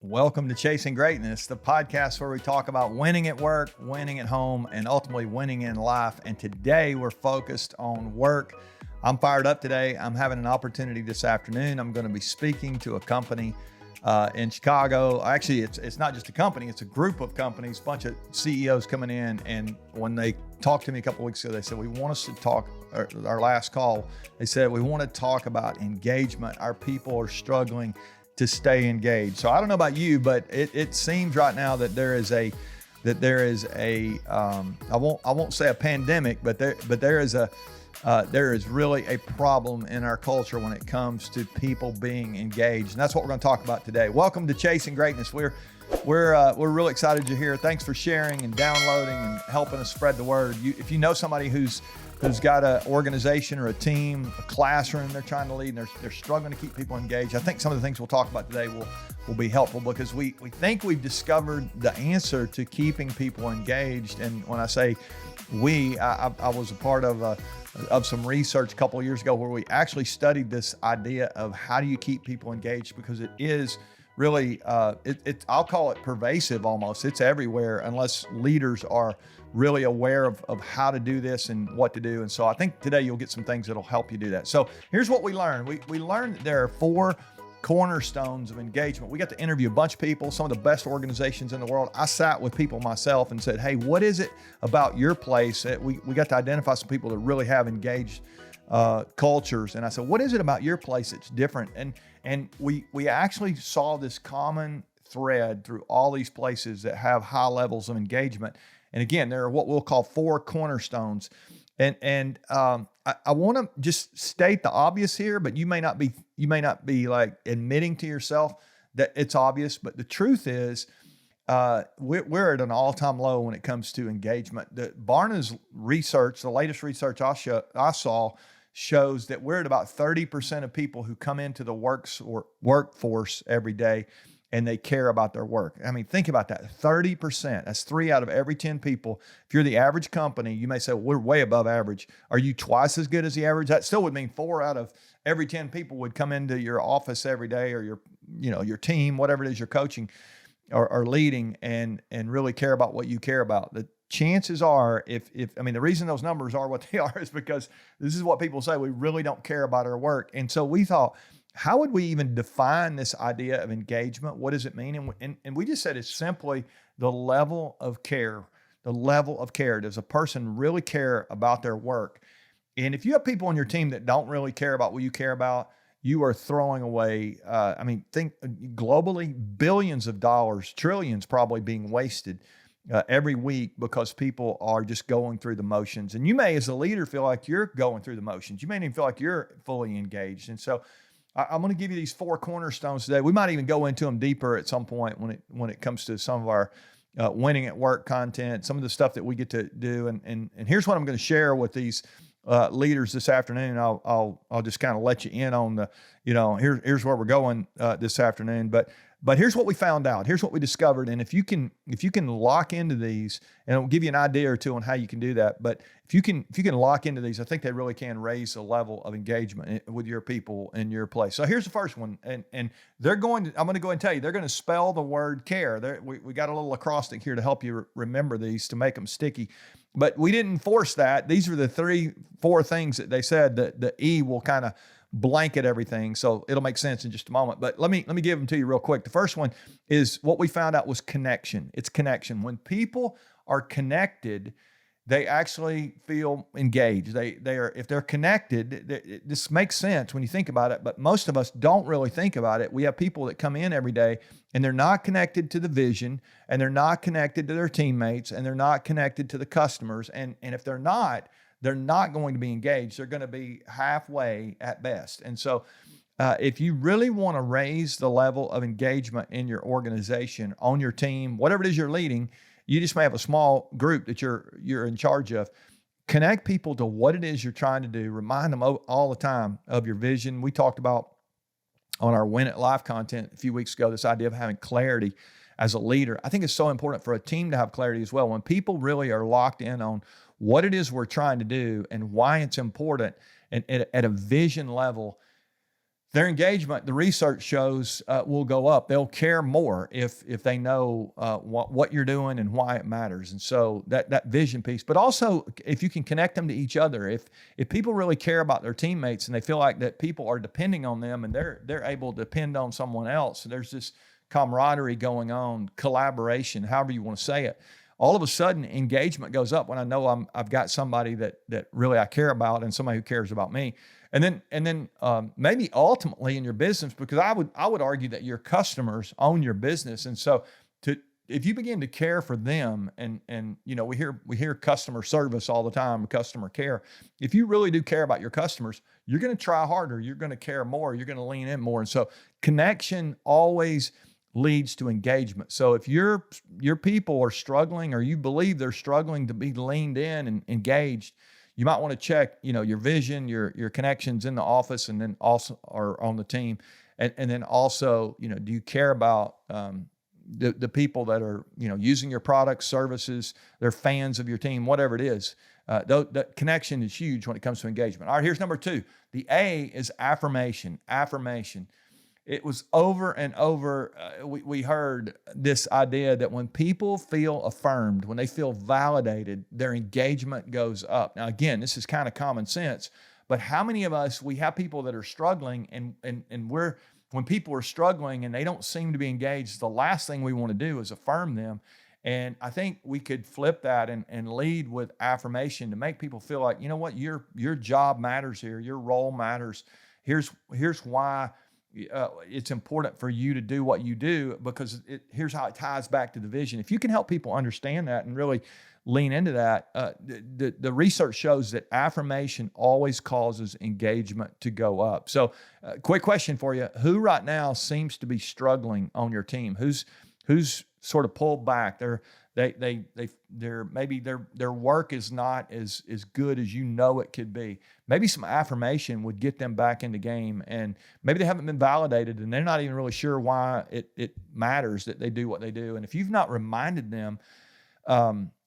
Welcome to Chasing Greatness, the podcast where we talk about winning at work, winning at home, and ultimately winning in life. And today we're focused on work. I'm fired up today. I'm having an opportunity this afternoon. I'm going to be speaking to a company in Chicago. Actually, it's not just a company, it's a group of companies, a bunch of CEOs coming in. And when they talked to me a couple of weeks ago, they said, we want us to talk, our last call, they said, we want to talk about engagement. Our people are struggling to stay engaged. So I don't know about you, but it seems right now that there is a I won't say a pandemic, but there is really a problem in our culture when it comes to people being engaged, and that's what we're going to talk about today. Welcome to Chasing Greatness. We're really excited you're here. Thanks for sharing and downloading and helping us spread the word. If you know somebody who's got an organization or a team, a classroom they're trying to lead, and they're struggling to keep people engaged, I think some of the things we'll talk about today will be helpful, because we think we've discovered the answer to keeping people engaged. And when I say we, I was a part of some research a couple of years ago where we actually studied this idea of how do you keep people engaged, because it is really, I'll call it pervasive almost. It's everywhere unless leaders are really aware of how to do this and what to do. And so I think today you'll get some things that'll help you do that. So here's what we learned. We learned that there are 4 cornerstones of engagement. We got to interview a bunch of people, some of the best organizations in the world. I sat with people myself and said, hey, what is it about your place? We got to identify some people that really have engaged cultures. And I said, what is it about your place that's different? And we actually saw this common thread through all these places that have high levels of engagement. And again, there are what we'll call 4 cornerstones. And I want to just state the obvious here, but you may not be like admitting to yourself that it's obvious. But the truth is, we're at an all-time low when it comes to engagement. The Barna's research, the latest research I saw, shows that we're at about 30% of people who come into the workforce every day and they care about their work. I mean, think about that, 30%. That's 3 out of every 10 people. If you're the average company, you may say, well, we're way above average. Are you twice as good as the average? That still would mean 4 out of every 10 people would come into your office every day, or your team, whatever it is you're coaching or leading, and really care about what you care about. The chances are, the reason those numbers are what they are is because this is what people say, we really don't care about our work. And so we thought, how would we even define this idea of engagement? What does it mean? And we just said it's simply the level of care. The level of care. Does a person really care about their work? And if you have people on your team that don't really care about what you care about, you are throwing away, think globally, billions of dollars, trillions probably being wasted every week because people are just going through the motions. And you may, as a leader, feel like you're going through the motions. You may even feel like you're fully engaged. And so I'm going to give you these 4 cornerstones today. We might even go into them deeper at some point when it comes to some of our winning at work content, some of the stuff that we get to do. And here's what I'm going to share with these leaders this afternoon. I'll just kind of let you in on the, here's where we're going this afternoon. But here's what we found out. Here's what we discovered. And if you can lock into these, and I'll give you an idea or two on how you can do that. But if you can lock into these, I think they really can raise the level of engagement with your people in your place. So here's the first one. And I'm going to go ahead and tell you, they're going to spell the word care. We got a little acrostic here to help you remember these, to make them sticky. But we didn't force that. These are the 4 things that they said that the E will kind of blanket everything. So it'll make sense in just a moment. But let me give them to you real quick. The first one is what we found out was connection. It's connection. When people are connected, they actually feel engaged. If they're connected, this makes sense when you think about it, but most of us don't really think about it. We have people that come in every day and they're not connected to the vision, and they're not connected to their teammates, and they're not connected to the customers. And if they're not going to be engaged. They're going to be halfway at best. And so if you really want to raise the level of engagement in your organization, on your team, whatever it is you're leading, you just may have a small group that you're in charge of. Connect people to what it is you're trying to do. Remind them all the time of your vision. We talked about on our Win It Live content a few weeks ago, this idea of having clarity as a leader. I think it's so important for a team to have clarity as well. When people really are locked in on what it is we're trying to do and why it's important, and at a vision level, their engagement, the research shows, will go up. They'll care more if they know what you're doing and why it matters. And so that vision piece, but also if you can connect them to each other, if people really care about their teammates and they feel like that people are depending on them and they're able to depend on someone else, so there's this camaraderie going on, collaboration, however you want to say it. All of a sudden, engagement goes up when I know I've got somebody that really I care about and somebody who cares about me. And then maybe ultimately in your business, because I would argue that your customers own your business, and so if you begin to care for them, and we hear customer service all the time, customer care. If you really do care about your customers, you're going to try harder, you're going to care more, you're going to lean in more, and so connection always leads to engagement. So if your people are struggling, or you believe they're struggling to be leaned in and engaged, you might want to check, your vision, your connections in the office, and then also or on the team, and then also, do you care about the people that are using your products, services, they're fans of your team, whatever it is. The connection is huge when it comes to engagement. All right, here's number 2. The A is affirmation. Affirmation. It was over and over. We heard this idea that when people feel affirmed, when they feel validated, their engagement goes up. Now, again, this is kind of common sense, but how many of us, we have people that are struggling, and when people are struggling and they don't seem to be engaged, the last thing we want to do is affirm them. And I think we could flip that and lead with affirmation to make people feel like, you know what, your job matters here, your role matters. Here's why it's important for you to do what you do, because here's how it ties back to the vision. If you can help people understand that and really lean into that, the research shows that affirmation always causes engagement to go up. So quick question for you. Who right now seems to be struggling on your team? Who's sort of pulled back? Maybe their work is not as good as it could be. Maybe some affirmation would get them back in the game, and maybe they haven't been validated and they're not even really sure why it matters that they do what they do. And if you've not reminded them,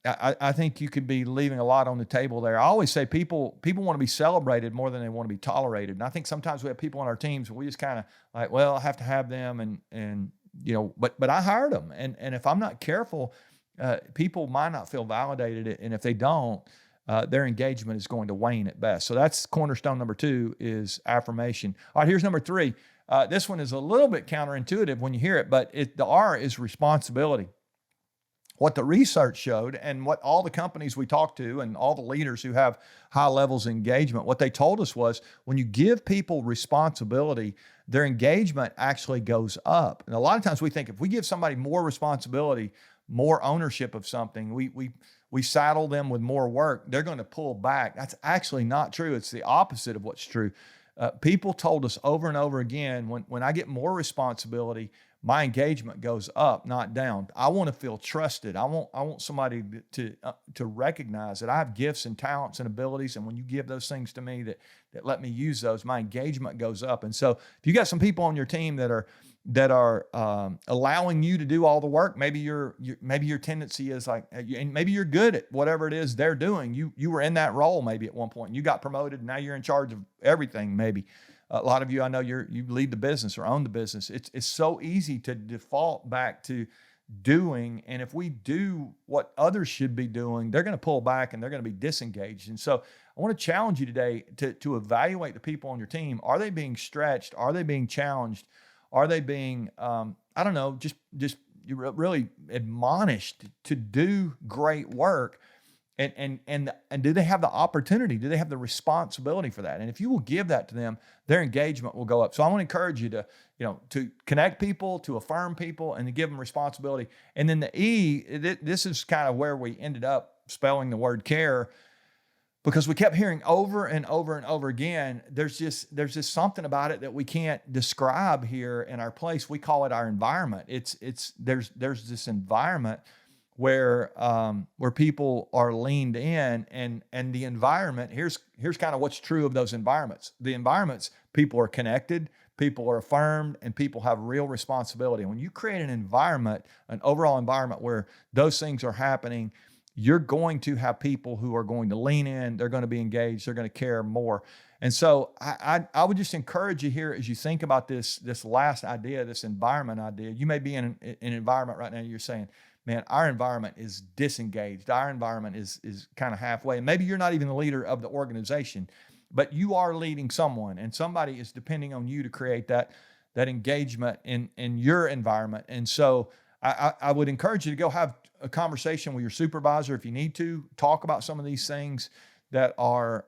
I think you could be leaving a lot on the table there. I always say people want to be celebrated more than they want to be tolerated. And I think sometimes we have people on our teams where we just kind of like, well, I have to have them, and but I hired them, and if I'm not careful, people might not feel validated, and if they don't, their engagement is going to wane at best. So that's cornerstone number 2 is affirmation. All right, here's number 3. This one is a little bit counterintuitive when you hear it, but the R is responsibility. What the research showed, and what all the companies we talked to and all the leaders who have high levels of engagement, what they told us was when you give people responsibility, their engagement actually goes up. And a lot of times we think if we give somebody more responsibility, more ownership of something, we saddle them with more work, they're going to pull back. That's actually not true. It's the opposite of what's true. People told us over and over again, when I get more responsibility, my engagement goes up, not down. I want to feel trusted. I want somebody to recognize that I have gifts and talents and abilities, and when you give those things to me that let me use those, my engagement goes up. And so if you got some people on your team that are allowing you to do all the work, maybe your tendency is like, and maybe you're good at whatever it is they're doing. You were in that role maybe at one point, and you got promoted, and now you're in charge of everything maybe. A lot of you, I know you lead the business or own the business. It's so easy to default back to doing. And if we do what others should be doing, they're going to pull back and they're going to be disengaged. And so I want to challenge you today to evaluate the people on your team. Are they being stretched? Are they being challenged? Are they being, just really admonished to do great work? And do they have the opportunity? Do they have the responsibility for that? And if you will give that to them, their engagement will go up. So I want to encourage you to connect people, to affirm people, and to give them responsibility. And then the E, this is kind of where we ended up spelling the word care, because we kept hearing over and over and over again, there's just something about it that we can't describe here in our place. We call it our environment. There's this environment where people are leaned in, and the environment, here's kind of what's true of those environments. The environments, people are connected, people are affirmed, and people have real responsibility. And when you create an environment, an overall environment where those things are happening, you're going to have people who are going to lean in, they're going to be engaged, they're going to care more. And so I would just encourage you here as you think about this last idea, this environment idea. You may be in an environment right now, you're saying, man, our environment is disengaged. Our environment is kind of halfway. And maybe you're not even the leader of the organization, but you are leading someone, and somebody is depending on you to create that engagement in your environment. And so I would encourage you to go have a conversation with your supervisor if you need to. Talk about some of these things that are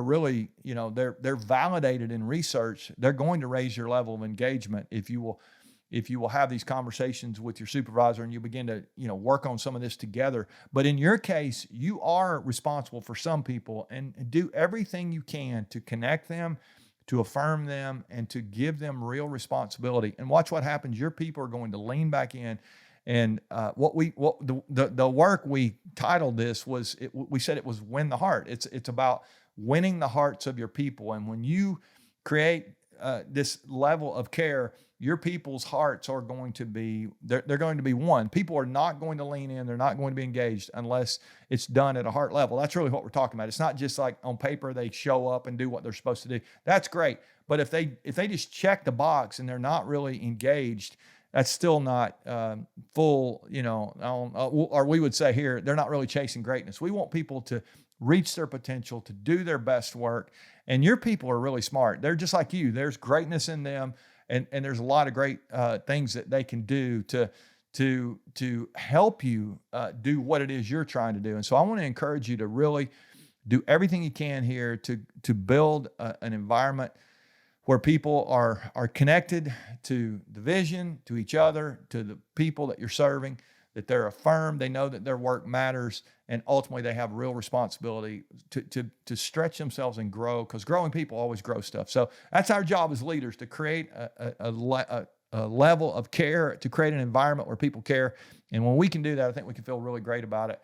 really, they're validated in research. They're going to raise your level of engagement if you will have these conversations with your supervisor and you begin to, work on some of this together. But in your case, you are responsible for some people, and do everything you can to connect them, to affirm them, and to give them real responsibility. And watch what happens. Your people are going to lean back in. And the work we titled this was, we said it was win the heart. It's about winning the hearts of your people. And when you create this level of care, your people's hearts are going to be, they're going to be won. People are not going to lean in. They're not going to be engaged unless it's done at a heart level. That's really what we're talking about. It's not just like on paper, they show up and do what they're supposed to do. That's great. But if they just check the box and they're not really engaged, that's still not full, or we would say here, they're not really chasing greatness. We want people to reach their potential, to do their best work. And your people are really smart. They're just like you. There's greatness in them. And there's a lot of great things that they can do to help you do what it is you're trying to do. And so I want to encourage you to really do everything you can here to build an environment where people are connected to the vision, to each other, to the people that you're serving, that they're affirmed, they know that their work matters, and ultimately they have real responsibility to stretch themselves and grow, because growing people always grow stuff. So that's our job as leaders, to create a level of care, to create an environment where people care. And when we can do that, I think we can feel really great about it.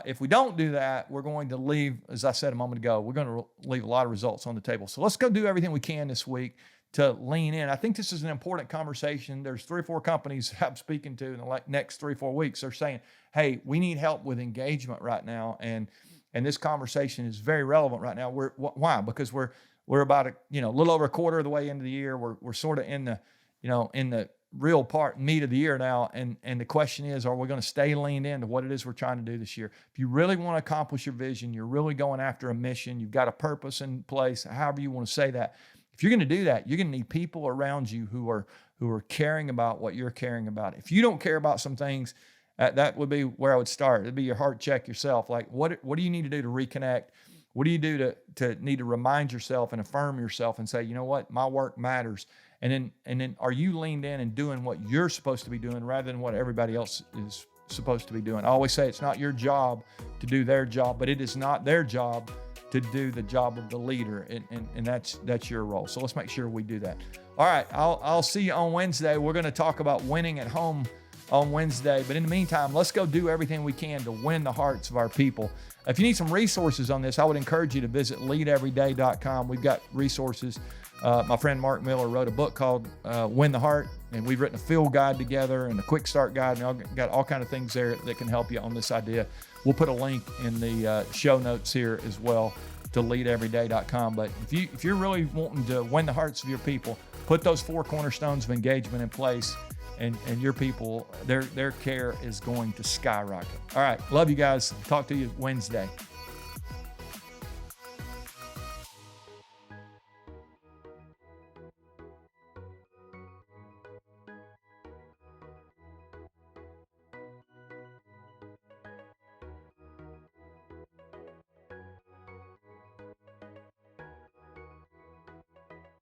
If we don't do that, we're going to leave, as I said a moment ago, we're going to leave a lot of results on the table. So let's go do everything we can this week to lean in. I think this is an important conversation. There's 3 or 4 companies I'm speaking to in the next 3 or 4 weeks. They're saying, hey, we need help with engagement right now. And this conversation is very relevant right now. Why? Because we're about a little over a quarter of the way into the year. We're sort of in the real meat of the year now. And the question is, are we going to stay leaned into what it is we're trying to do this year? If you really want to accomplish your vision, you're really going after a mission, you've got a purpose in place, however you want to say that. If you're going to do that, you're going to need people around you who are caring about what you're caring about. If you don't care about some things, that would be where I would start. It'd be your heart check yourself. Like, what do you need to do to reconnect? What do you do to need to remind yourself and affirm yourself and say, you know what, my work matters. And then are you leaned in and doing what you're supposed to be doing rather than what everybody else is supposed to be doing? I always say it's not your job to do their job, but it is not their job to do the job of the leader. And that's your role. So let's make sure we do that. All right. I'll see you on Wednesday. We're going to talk about winning at home on Wednesday. But in the meantime, let's go do everything we can to win the hearts of our people. If you need some resources on this, I would encourage you to visit leadeveryday.com. We've got resources. My friend Mark Miller wrote a book called Win the Heart, and we've written a field guide together and a quick start guide, and got all kind of things there that can help you on this idea. We'll put a link in the show notes here as well to leadeveryday.com. But if you're really wanting to win the hearts of your people, put those 4 cornerstones of engagement in place, and your people, their care is going to skyrocket. All right. Love you guys. Talk to you Wednesday.